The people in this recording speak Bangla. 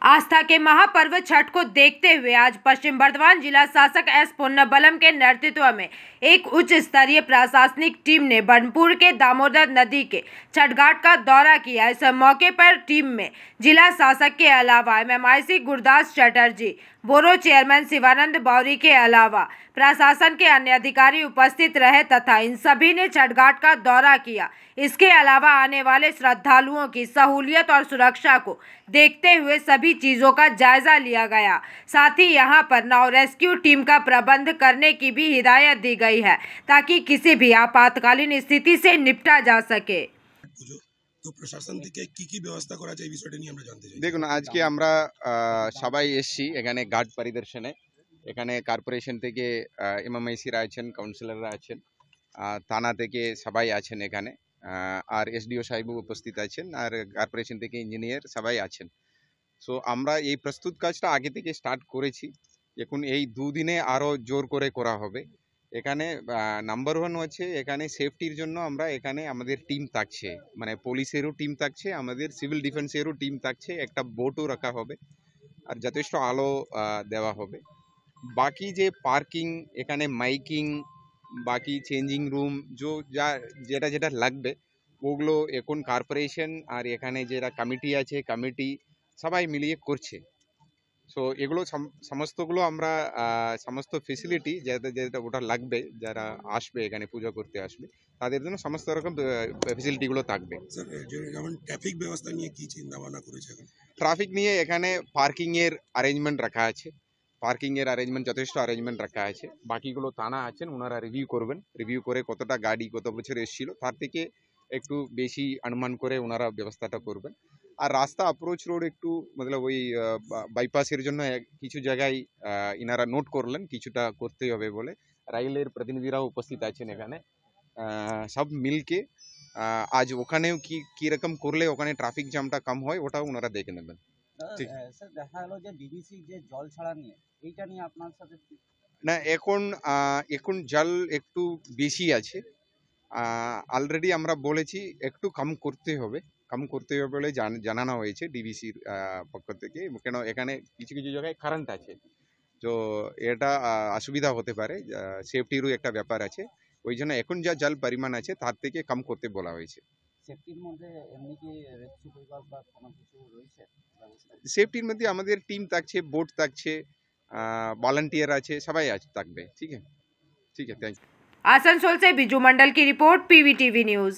आस्था के महापर्व छठ को देखते हुए आज पश्चिम बर्धमान जिला शासक एस पुन्नबलम के नेतृत्व में एक उच्च स्तरीय प्रशासनिक टीम ने बनपुर के दामोदर नदी के छठ घाट का दौरा किया। इस मौके पर टीम में जिला शासक के अलावा MMIC Gurdas Chatterjee, borough chairman Shivanand Bauri के अलावा प्रशासन के अन्य अधिकारी उपस्थित रहे तथा इन सभी ने छठ घाट का दौरा किया। इसके अलावा आने वाले श्रद्धालुओं की सहूलियत और सुरक्षा को देखते हुए सभी चीजों का जायजा लिया गया। साथ ही यहां पर नाव रेस्क्यू टीम का प्रबंध करने की भी हिदायत दी गई है ताकि किसी भी आपातकालीन स्थिति से निपटा जा सके। তো প্রশাসন থেকে কি কি ব্যবস্থা করা যায় এই বিষয়টা নিয়ে আমরা জানতে চাই। দেখুন, আজকে আমরা সবাই এসেছি এখানে ঘাট পরিদর্শনে। এখানে কর্পোরেশন থেকে এমএমআইসিরা আছেন, কাউন্সিলররা আছেন, থানা থেকে সবাই আছেন এখানে, আর এসডিও সাহেবও উপস্থিত আছেন, আর কর্পোরেশন থেকে ইঞ্জিনিয়ার সবাই আছেন। সো আমরা এই প্রস্তুত কাজটা আগে থেকে স্টার্ট করেছি। এখন এই দুদিনে আরও জোর করে করা হবে। এখানে নাম্বার ওয়ান হচ্ছে এখানে সেফটির জন্য আমরা এখানে আমাদের টিম থাকছে, মানে পুলিশেরও টিম থাকছে, আমাদের সিভিল ডিফেন্সেরও টিম থাকছে, একটা বোটও রাখা হবে আর যথেষ্ট আলো দেওয়া হবে। বাকি যে পার্কিং, এখানে মাইকিং, বাকি চেঞ্জিং রুম যেটা যেটা লাগবে ওগুলো এখন কর্পোরেশন আর এখানে যারা কমিটি আছে কমিটি সবাই মিলিয়ে করছে। সো এগুলো সমস্তগুলো আমরা সমস্ত ফেসিলিটি যেটা যেটা ওটা লাগবে, যারা আসবে এখানে পুজো করতে আসবে তাদের জন্য সমস্ত রকম ফেসিলিটিগুলো থাকবে। স্যার, যেমন ট্রাফিক ব্যবস্থা নিয়ে কি চিন্তা ভাবনা করেছে? ট্রাফিক নিয়ে এখানে পার্কিংয়ের অ্যারেঞ্জমেন্ট রাখা আছে, পার্কিংয়ের অ্যারেঞ্জমেন্ট যথেষ্ট অ্যারেঞ্জমেন্ট রাখা আছে। বাকিগুলো থানা আছেন, ওনারা রিভিউ করবেন, রিভিউ করে কতটা গাড়ি কত বছর এসেছিল তার থেকে একটু বেশি অনুমান করে ওনারা ব্যবস্থাটা করবেন। আর রাস্তা অ্যাপ্রোচ রোড একটু মতলব ওই বাইপাসের জন্য কিছু জায়গায় ইনারা নোট করলেন কিছুটা করতেই হবে বলে। রাইলের প্রতিনিধিরাও উপস্থিত আছেন এখানে। সব মিলকে আজ ওখানেও কীরকম করলে ওখানে ট্রাফিক জ্যামটা কম হয় ওটাও ওনারা দেখে নেবেন। ঠিক স্যার, দেখা গেল যে ডিবিসি যে জল ছাড়া নিয়ে এইটা নিয়ে আপনার সাথে না, এখন জল একটু বেশি আছে। অলরেডি আমরা বলেছি একটু কম করতে হবে বলে জানানো হয়েছে ডিবিসির পক্ষ থেকে, কেন এখানে কিছু কিছু জায়গায় কারেন্ট আছে, তো এটা অসুবিধা হতে পারে, সেফটিরও একটা ব্যাপার আছে। ওই জন্য এখন যা জল পরিমাণ আছে তার থেকে কম করতে বলা হয়েছে। সেফটির মধ্যে এমনি কি রেস্কিউ বিভাগ বা কোনো কিছু রয়েছে? সেফটির মধ্যে আমাদের টিম থাকছে, বোট থাকছে, ভলান্টিয়ার আছে, সবাই থাকবে। ঠিক আছে, থ্যাংক ইউ। आसनसोल से बिजू मंडल की रिपोर्ट, पीवीटीवी न्यूज।